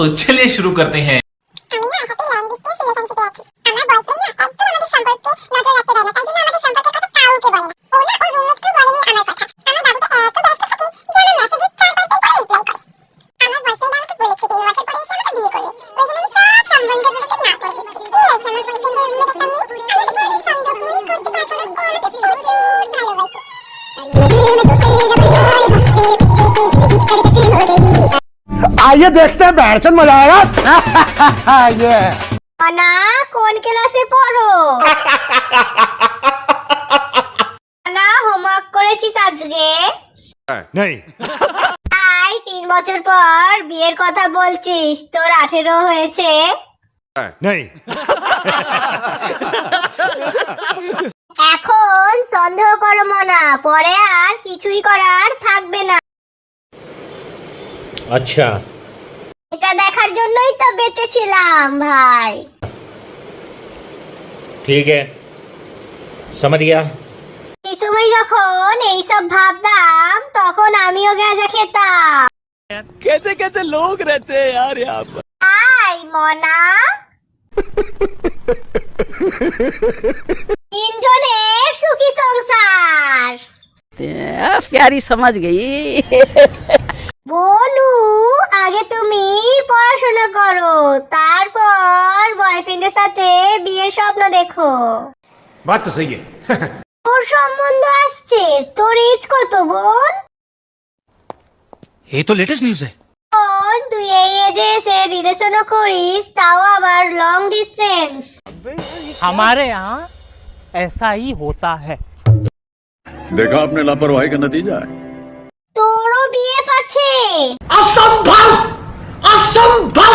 तो चलिए शुरू करते हैं। आइए देखते हैं बैठन मजा आएगा। ये না কোন ক্লাসে পড়ো? না হোমওয়ার্ক করেছিস আজকে? नहीं। তাই 3 বছর পর বিয়ের কথা বলছিস, তোর 18 হয়েছে? नहीं। এখন সন্দেহ করো মনা, পরে আর কিছুই করার থাকবে না। अच्छा, এটা দেখার জন্যই তো বেঁচেছিলাম ভাই। ठीक है, समझ गया। এই সময় যখন এইসব ভাবতাম তখন আমিও গাঁজা খেতাম। कैसे कैसे लोग रहते हैं यार यहाँ पर। আই মনা, তিনজনের সুখী সংসার। प्यारी समझ गई। বনু, আগে তুমি পড়াশোনা করো, তারপর বয়ফ্রেন্ডের সাথে বিয়ের স্বপ্ন দেখো। बात तो सही है। তোর সম্বন্ধ আসছে, তোর এজ কত বোন? ये तो लेटेस्ट न्यूज़ है। বোন, তুই এই এজে এসে রিলেশনও করিস, তাও আবার লং ডিস্টেন্স। हमारे यहाँ ऐसा ही होता है। देखा आपने लापरवाही का नतीजा है। তোরও বিয়ে আছে? असंभव, असंभव।